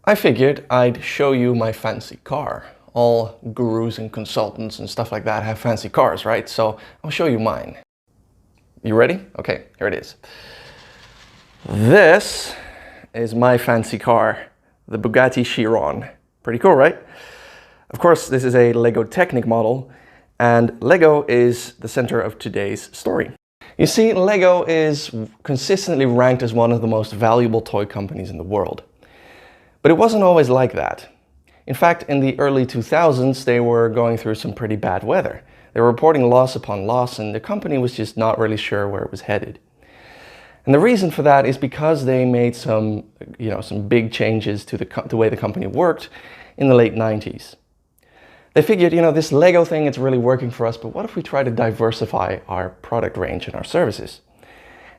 I figured I'd show you my fancy car. All gurus and consultants and stuff like that have fancy cars, right? So I'll show you mine. You ready? Okay, here it is. This is my fancy car, the Bugatti Chiron. Pretty cool, right? Of course, this is a Lego Technic model, and Lego is the center of today's story. You see, Lego is consistently ranked as one of the most valuable toy companies in the world. But it wasn't always like that. In fact, in the early 2000s, they were going through some pretty bad weather. They were reporting loss upon loss, and the company was just not really sure where it was headed. And the reason for that is because they made some big changes to the way the company worked in the late 90s. They figured, this Lego thing, it's really working for us, but what if we try to diversify our product range and our services?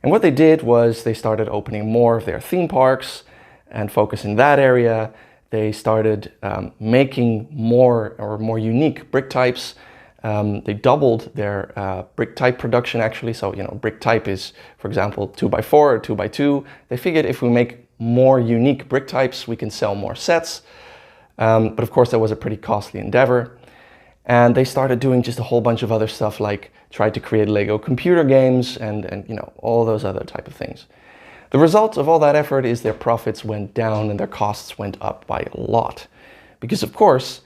And what they did was they started opening more of their theme parks and focus in that area. They started making more unique brick types. They doubled their brick type production actually. So, brick type is, for example, 2x4 or 2x2. They figured if we make more unique brick types, we can sell more sets. But of course, that was a pretty costly endeavor. And they started doing just a whole bunch of other stuff, like tried to create Lego computer games and all those other type of things. The result of all that effort is their profits went down and their costs went up by a lot. Because of course,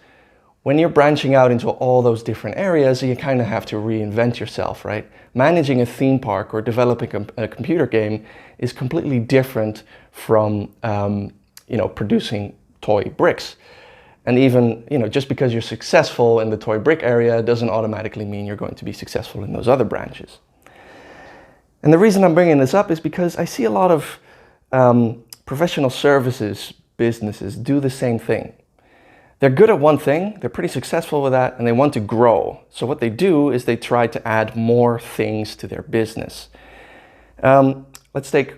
when you're branching out into all those different areas, you kind of have to reinvent yourself, right? Managing a theme park or developing a computer game is completely different from producing toy bricks. And even, just because you're successful in the toy brick area doesn't automatically mean you're going to be successful in those other branches. And the reason I'm bringing this up is because I see a lot of professional services businesses do the same thing. They're good at one thing, they're pretty successful with that, and they want to grow. So what they do is they try to add more things to their business. Let's take,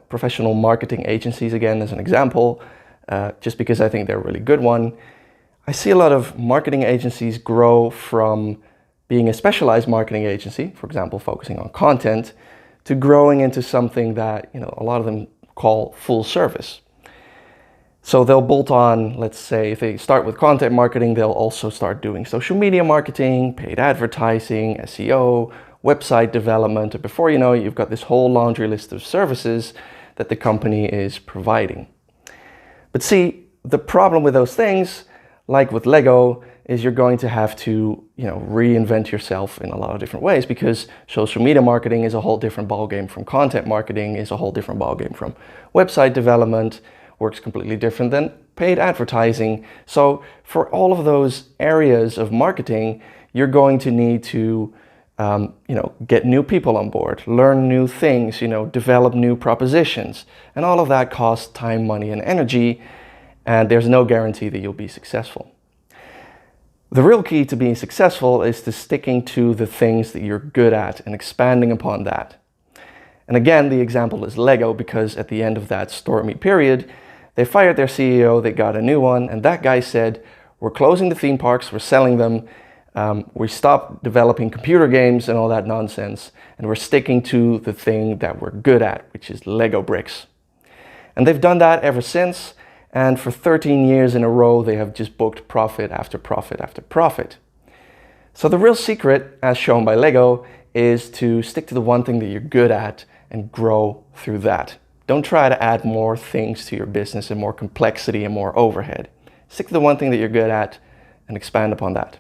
professional marketing agencies again as an example, just because I think they're a really good one. I see a lot of marketing agencies grow from being a specialized marketing agency, for example, focusing on content, to growing into something that, a lot of them call full service. So they'll bolt on, let's say, if they start with content marketing, they'll also start doing social media marketing, paid advertising, SEO, website development. And before you know it, you've got this whole laundry list of services that the company is providing. But see, the problem with those things, like with Lego, is you're going to have to, reinvent yourself in a lot of different ways, because social media marketing is a whole different ballgame from content marketing, is a whole different ballgame from website development, works completely different than paid advertising. So for all of those areas of marketing, you're going to need to, get new people on board, learn new things, develop new propositions, and all of that costs time, money, and energy, and there's no guarantee that you'll be successful. The real key to being successful is to sticking to the things that you're good at and expanding upon that. And again, the example is Lego, because at the end of that stormy period, they fired their CEO, they got a new one, and that guy said, we're closing the theme parks, we're selling them, we stopped developing computer games and all that nonsense, and we're sticking to the thing that we're good at, which is Lego bricks. And they've done that ever since. And for 13 years in a row, they have just booked profit after profit after profit. So the real secret, as shown by Lego, is to stick to the one thing that you're good at and grow through that. Don't try to add more things to your business and more complexity and more overhead. Stick to the one thing that you're good at and expand upon that.